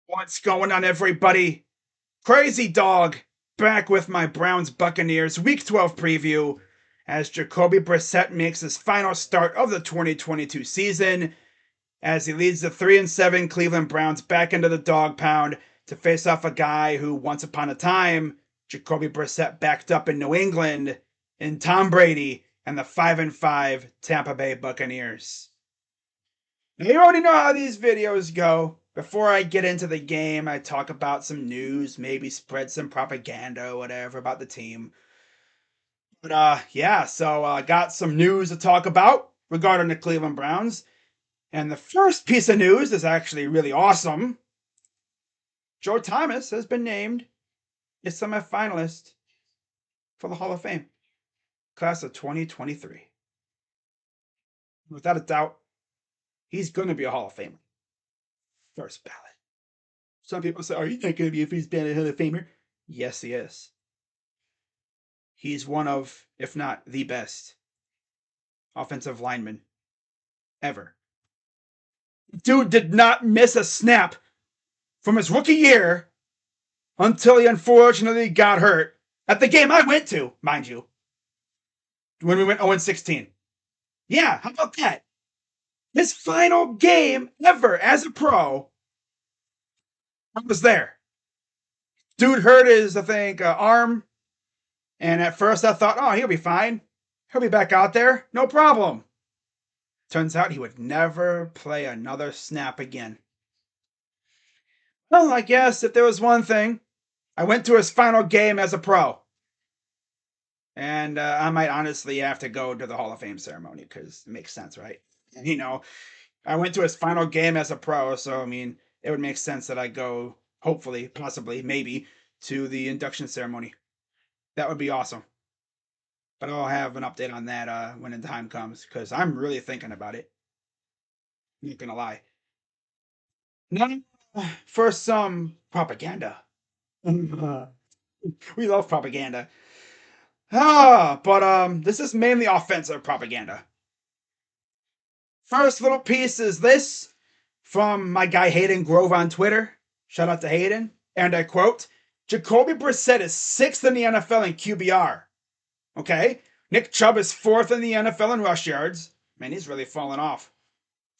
What's going on, everybody? Crazy Dog back with my Browns Buccaneers Week 12 preview as Jacoby Brissett makes his final start of the 2022 season as he leads the 3-7 Cleveland Browns back into the dog pound to face off a guy who, once upon a time, Jacoby Brissett backed up in New England in Tom Brady and the 5-5 Tampa Bay Buccaneers. Now, you already know how these videos go. Before I get into the game, I talk about some news, maybe spread some propaganda or whatever about the team. But yeah, so I got some news to talk about regarding the Cleveland Browns. And the first piece of news is actually really awesome. Joe Thomas has been named a semifinalist for the Hall of Fame, class of 2023. Without a doubt, he's going to be a Hall of Famer. First ballot. Some people say, are you not going to be if he's been a Hall of Famer? Yes, he is. He's one of, if not the best, offensive lineman ever. Dude did not miss a snap from his rookie year until he unfortunately got hurt at the game I went to, mind you, when we went 0-16. Yeah, how about that? His final game ever as a pro, I was there. Dude hurt his, I think, arm. And at first I thought, oh, he'll be fine. He'll be back out there. No problem. Turns out he would never play another snap again. Well, I guess if there was one thing, I went to his final game as a pro. And I might honestly have to go to the Hall of Fame ceremony because it makes sense, right? You know, I went to his final game as a pro, so I mean, it would make sense that I go, hopefully, possibly, maybe, to the induction ceremony. That would be awesome. But I'll have an update on that when the time comes because I'm really thinking about it. I'm not gonna lie. Now, for some propaganda. We love propaganda. But this is mainly offensive propaganda. First little piece is this from my guy Hayden Grove on Twitter. Shout out to Hayden. And I quote, Jacoby Brissett is 6th in the NFL in QBR. Okay? Nick Chubb is 4th in the NFL in rush yards. Man, he's really fallen off.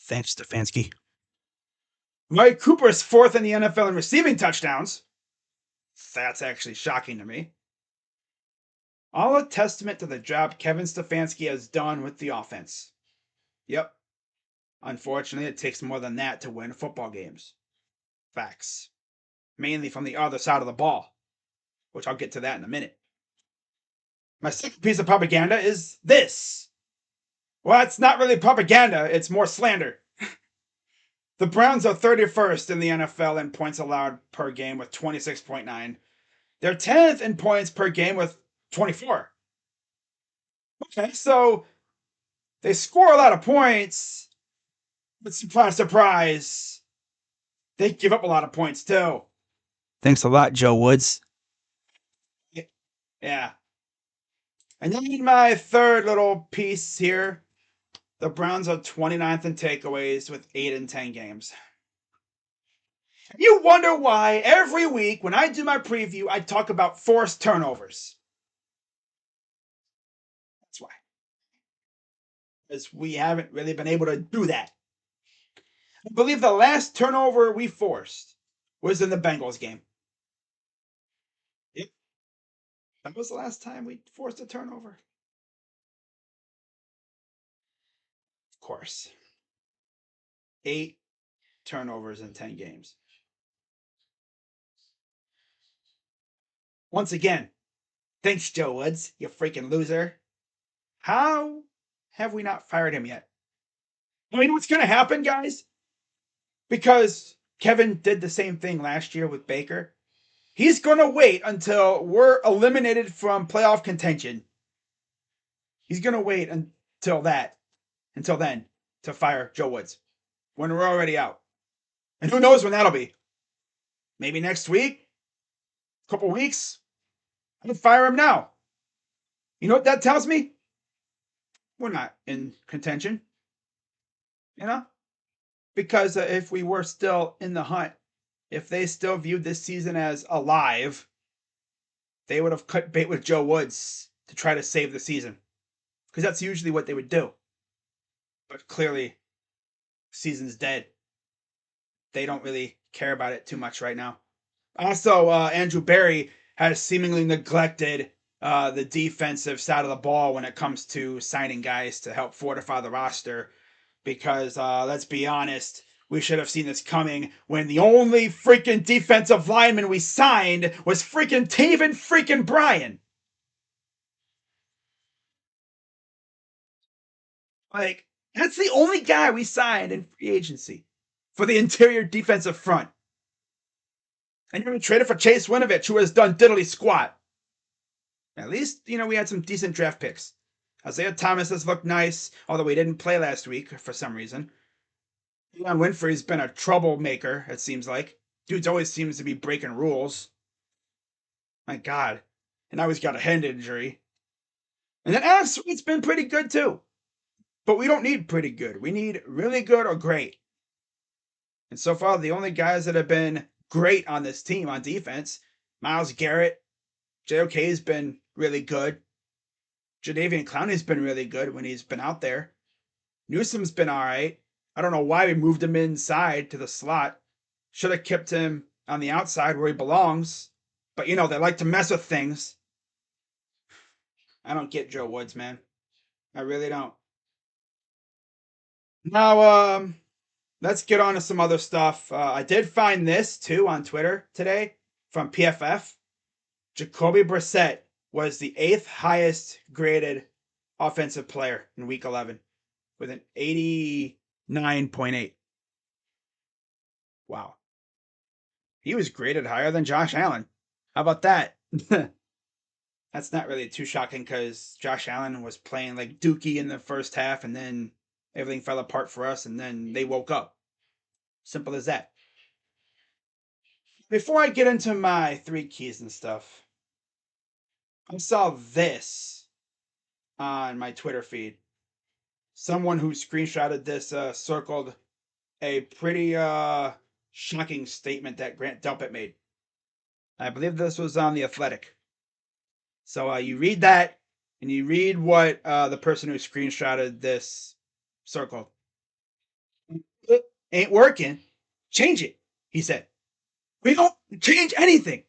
Thanks, Stefanski. Mike Cooper is 4th in the NFL in receiving touchdowns. That's actually shocking to me. All a testament to the job Kevin Stefanski has done with the offense. Yep. Unfortunately, it takes more than that to win football games. Facts. Mainly from the other side of the ball, which I'll get to that in a minute. My second piece of propaganda is this. Well, it's not really propaganda, it's more slander. The Browns are 31st in the NFL in points allowed per game with 26.9. They're 10th in points per game with 24. Okay, so they score a lot of points, but surprise, surprise, they give up a lot of points too. Thanks a lot, Joe Woods. Yeah. And then my third little piece here. The Browns are 29th in takeaways with 8 in 10 games. You wonder why every week when I do my preview, I talk about forced turnovers. That's why. Because we haven't really been able to do that. I believe the last turnover we forced was in the Bengals game. Yep. That was the last time we forced a turnover. Of course. 8 turnovers in 10 games. Once again, thanks, Joe Woods, you freaking loser. How have we not fired him yet? I mean, what's going to happen, guys? Because Kevin did the same thing last year with Baker. He's going to wait until we're eliminated from playoff contention. He's going to wait until then, to fire Joe Woods when we're already out. And who knows when that'll be? Maybe next week? A couple weeks? I can fire him now. You know what that tells me? We're not in contention. You know? Because if we were still in the hunt If they still viewed this season as alive, they would have cut bait with Joe Woods to try to save the season. Because that's usually what they would do. But clearly, season's dead. They don't really care about it too much right now. Also, Andrew Berry has seemingly neglected the defensive side of the ball when it comes to signing guys to help fortify the roster. Because let's be honest, we should have seen this coming when the only freaking defensive lineman we signed was freaking Taven freaking Bryan. Like, that's the only guy we signed in free agency for the interior defensive front. And you're going to trade it for Chase Winovich, who has done diddly squat. At least, we had some decent draft picks. Isaiah Thomas has looked nice, although he didn't play last week for some reason. Leon Winfrey's been a troublemaker, it seems like. Dude's always seems to be breaking rules. My God. And now he's got a hand injury. And then Alex Sweet's been pretty good too. But we don't need pretty good. We need really good or great. And so far, the only guys that have been great on this team on defense, Myles Garrett, JOK's been really good. Jadeveon Clowney's been really good when he's been out there. Newsom's been all right. I don't know why we moved him inside to the slot. Should have kept him on the outside where he belongs. But, they like to mess with things. I don't get Joe Woods, man. I really don't. Now, let's get on to some other stuff. I did find this, too, on Twitter today from PFF. Jacoby Brissett was the 8th highest graded offensive player in Week 11 with an 89.8. Wow. He was graded higher than Josh Allen. How about that? That's not really too shocking because Josh Allen was playing like Dookie in the first half and then everything fell apart for us and then they woke up. Simple as that. Before I get into my 3 keys and stuff, I saw this on my Twitter feed. Someone who screenshotted this circled a pretty shocking statement that Grant Delpit made. I believe this was on The Athletic. So you read that, and you read what the person who screenshotted this circled. It ain't working. Change it, he said. We don't change anything.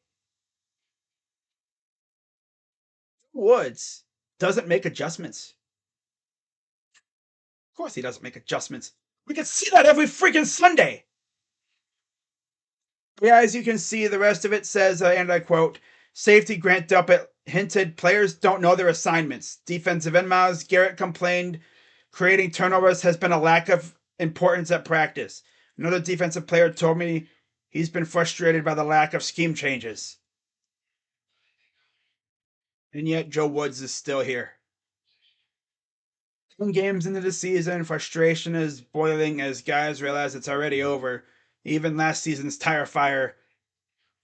Woods doesn't make adjustments. Of course he doesn't make adjustments. We can see that every freaking Sunday. Yeah, as you can see, the rest of it says, and I quote, safety Grant Delpit hinted players don't know their assignments. Defensive end Myles Garrett complained creating turnovers has been a lack of importance at practice. Another defensive player told me he's been frustrated by the lack of scheme changes. And yet Joe Woods is still here. 10 games into the season, frustration is boiling as guys realize it's already over. Even last season's tire fire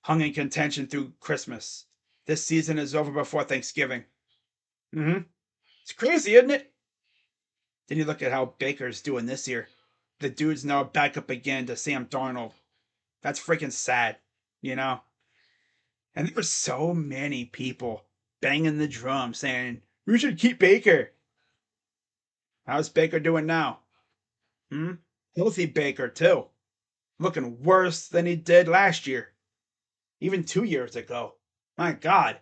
hung in contention through Christmas. This season is over before Thanksgiving. It's crazy, isn't it? Then you look at how Baker's doing this year. The dude's now back up again to Sam Darnold. That's freaking sad, And there were so many people banging the drum saying, we should keep Baker. How's Baker doing now? Healthy Baker, too. Looking worse than he did last year. Even 2 years ago. My God.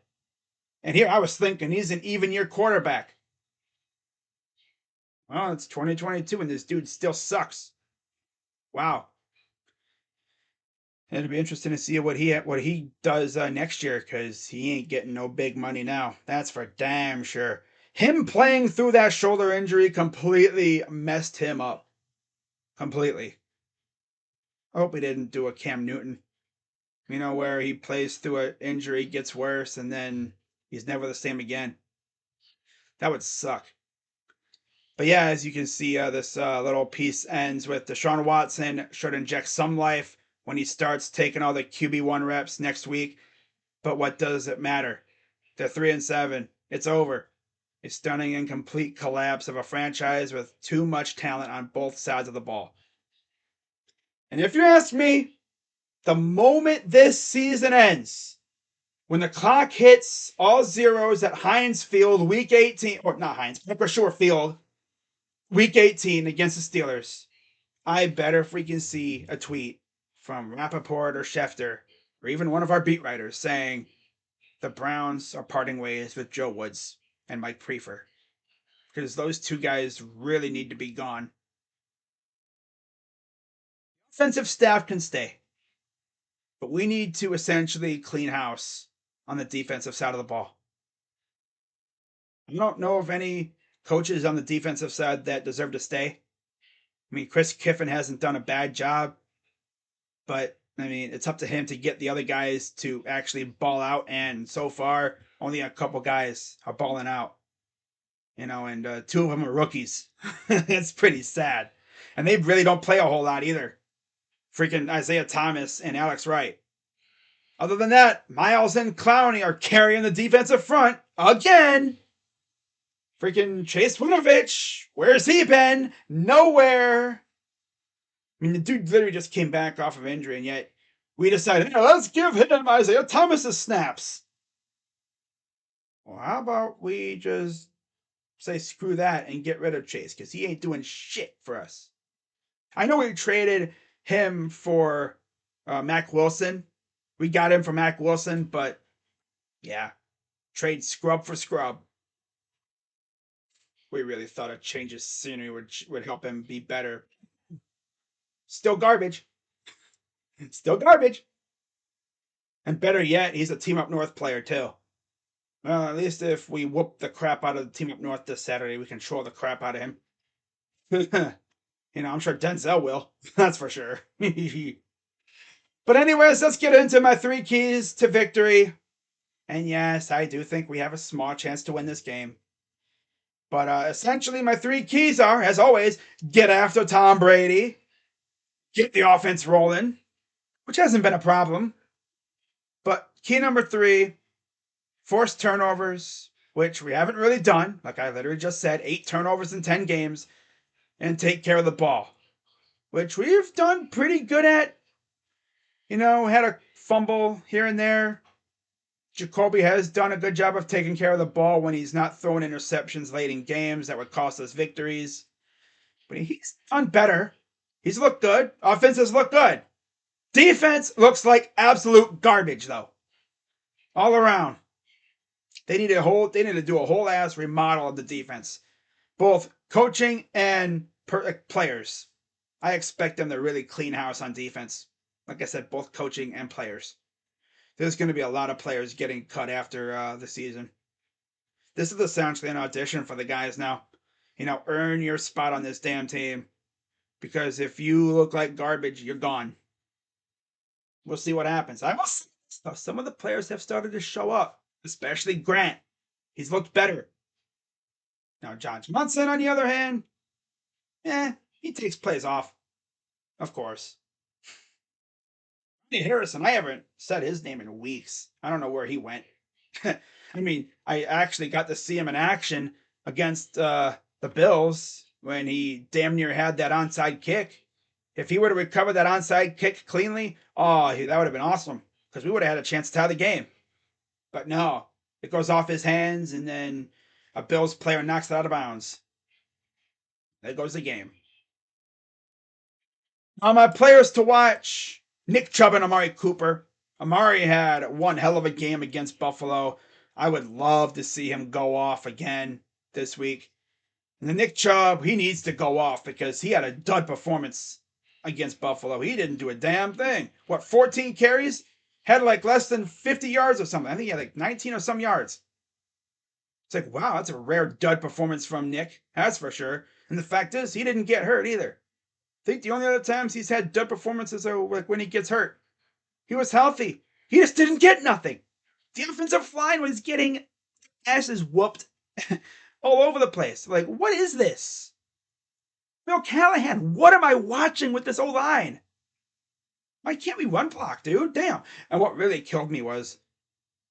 And here I was thinking he's an even-year quarterback. Well, it's 2022 and this dude still sucks. Wow. It'll be interesting to see what he does next year because he ain't getting no big money now. That's for damn sure. Him playing through that shoulder injury completely messed him up. Completely. I hope he didn't do a Cam Newton. Where he plays through an injury, gets worse, and then he's never the same again. That would suck. But yeah, as you can see, this little piece ends with Deshaun Watson should inject some life when he starts taking all the QB1 reps next week. But what does it matter? They're 3-7. It's over. A stunning and complete collapse of a franchise with too much talent on both sides of the ball. And if you ask me, The moment this season ends, when the clock hits all zeros at Heinz Field, week 18, or not Heinz, Pepper Shore Field, week 18 against the Steelers, I better freaking see a tweet from Rappaport or Schefter, or even one of our beat writers saying the Browns are parting ways with Joe Woods and Mike Prefer. Because those two guys really need to be gone. Offensive staff can stay, but we need to essentially clean house on the defensive side of the ball. I don't know of any coaches on the defensive side that deserve to stay. I mean, Chris Kiffin hasn't done a bad job, but I mean, it's up to him to get the other guys to actually ball out. And so far, only a couple guys are balling out. And two of them are rookies. It's pretty sad. And they really don't play a whole lot either. Freaking Isaiah Thomas and Alex Wright. Other than that, Miles and Clowney are carrying the defensive front again. Freaking Chase Winovich, where's he been? Nowhere. I mean, the dude literally just came back off of injury, and yet we decided, hey, let's give him Isaiah Thomas's snaps. Well, how about we just say screw that and get rid of Chase, because he ain't doing shit for us. I know we traded him for Mac Wilson. We got him for Mac Wilson, but yeah, trade scrub for scrub. We really thought a change of scenery would help him be better. Still garbage. Still garbage. And better yet, he's a Team Up North player too. Well, at least if we whoop the crap out of the Team Up North this Saturday, we can troll the crap out of him. I'm sure Denzel will. That's for sure. But anyways, let's get into my 3 keys to victory. And yes, I do think we have a small chance to win this game. But essentially, my 3 keys are, as always, get after Tom Brady, get the offense rolling, which hasn't been a problem. But key number 3, force turnovers, which we haven't really done. Like I literally just said, 8 turnovers in 10 games, and take care of the ball, which we've done pretty good at. We had a fumble here and there. Jacoby has done a good job of taking care of the ball when he's not throwing interceptions late in games that would cost us victories. But he's done better. He's looked good. Offense has looked good. Defense looks like absolute garbage, though. All around. They need to do a whole ass remodel of the defense. Both coaching and players. I expect them to really clean house on defense. Like I said, both coaching and players. There's going to be a lot of players getting cut after the season. This is essentially an audition for the guys now. Earn your spot on this damn team. Because if you look like garbage, you're gone. We'll see what happens. Some of the players have started to show up, especially Grant. He's looked better. Now, John Johnson, on the other hand, he takes plays off. Of course. Harrison, I haven't said his name in weeks. I don't know where he went. I mean, I actually got to see him in action against the Bills when he damn near had that onside kick. If he would have recovered that onside kick cleanly, that would have been awesome, because we would have had a chance to tie the game. But no, it goes off his hands, and then a Bills player knocks it out of bounds. There goes the game. My players to watch: Nick Chubb and Amari Cooper. Amari had one hell of a game against Buffalo. I would love to see him go off again this week. And then Nick Chubb, he needs to go off because he had a dud performance against Buffalo. He didn't do a damn thing. 14 carries? Had like less than 50 yards or something. I think he had like 19 or some yards. It's like, wow, that's a rare dud performance from Nick. That's for sure. And the fact is, he didn't get hurt either. I think the only other times he's had dud performances are like when he gets hurt. He was healthy. He just didn't get nothing. The offensive line was getting asses whooped all over the place. Like, what is this? Bill Callahan, what am I watching with this O-line? Why can't we run block, dude? Damn. And what really killed me was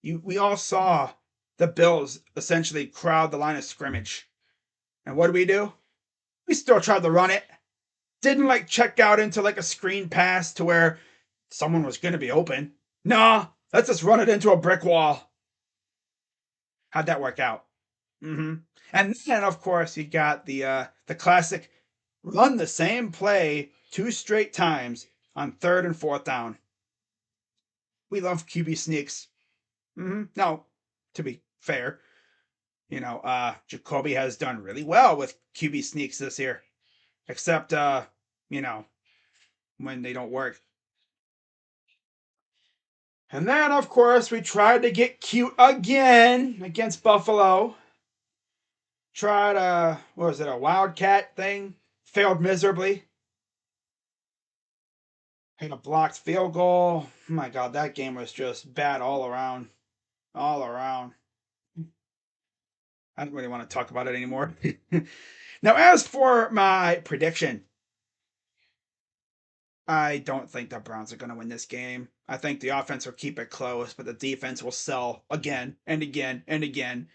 we all saw the Bills essentially crowd the line of scrimmage. And what do? We still tried to run it. Didn't check out into a screen pass to where someone was going to be open. Nah, let's just run it into a brick wall. How'd that work out? Mm-hmm. And then, of course, you got the classic run the same play two straight times on third and fourth down. We love QB sneaks. Mm-hmm. Now, to be fair, Jacoby has done really well with QB sneaks this year, except you know, when they don't work. And then, of course, we tried to get cute again against Buffalo. Tried what was it, a wildcat thing? Failed miserably. Had a blocked field goal. Oh my God, that game was just bad all around. All around. I don't really want to talk about it anymore. Now, as for my prediction, I don't think the Browns are going to win this game. I think the offense will keep it close, but the defense will sell again and again and again.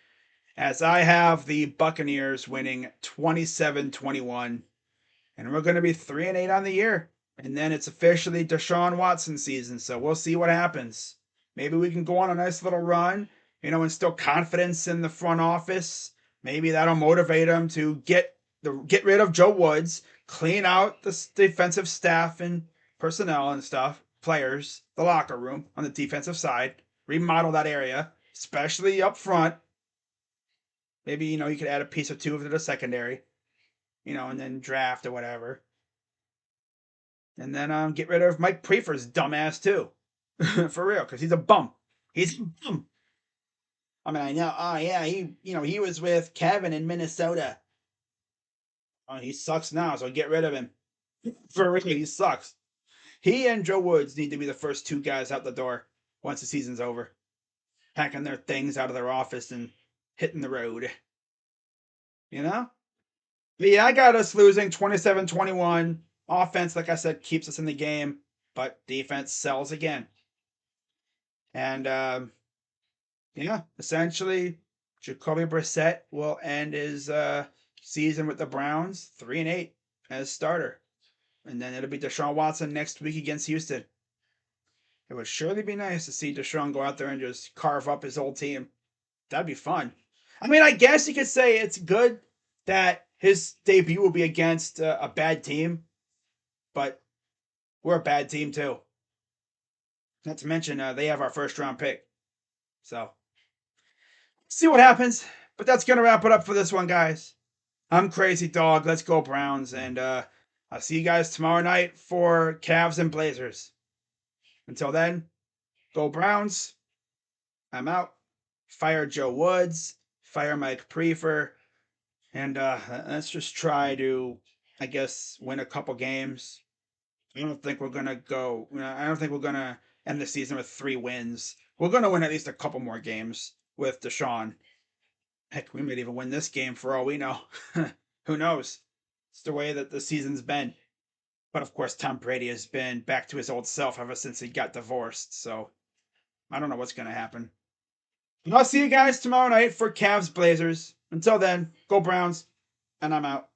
As I have the Buccaneers winning 27-21, and we're going to be 3-8 on the year. And then it's officially Deshaun Watson season, so we'll see what happens. Maybe we can go on a nice little run, instill confidence in the front office. Maybe that'll motivate them to get rid of Joe Woods, clean out the defensive staff and personnel and stuff, players, the locker room on the defensive side, remodel that area, especially up front. Maybe you could add a piece or two to the secondary, and then draft or whatever. And then get rid of Mike Prefer's dumbass too. For real, because he's a bum. He's a bum. I mean, I know. Oh yeah, he was with Kevin in Minnesota. Oh, he sucks now, so get rid of him. For real, he sucks. He and Joe Woods need to be the first two guys out the door once the season's over, packing their things out of their office and hitting the road. You know? But yeah, I got us losing 27-21. Offense, like I said, keeps us in the game, but defense sells again. And yeah, essentially, Jacoby Brissett will end his season with the Browns 3-8 as starter, and then it'll be Deshaun Watson next week against Houston. It would surely be nice to see Deshaun go out there and just carve up his old team. That'd be fun. I mean, I guess you could say it's good that his debut will be against a bad team, but we're a bad team too. Not to mention they have our first round pick. So see what happens. But that's gonna wrap it up for this one, guys. I'm Crazy Dog. Let's go Browns, and I'll see you guys tomorrow night for Cavs and Blazers. Until then, go Browns. I'm out. Fire Joe Woods. Fire Mike Prefer. And let's just try to, I guess, win a couple games. I don't think we're gonna go. I don't think we're gonna end the season with 3 wins. We're gonna win at least a couple more games with Deshaun. Heck, we might even win this game for all we know. Who knows? It's the way that the season's been. But of course, Tom Brady has been back to his old self ever since he got divorced. So I don't know what's gonna happen. But I'll see you guys tomorrow night for Cavs Blazers. Until then, go Browns, and I'm out.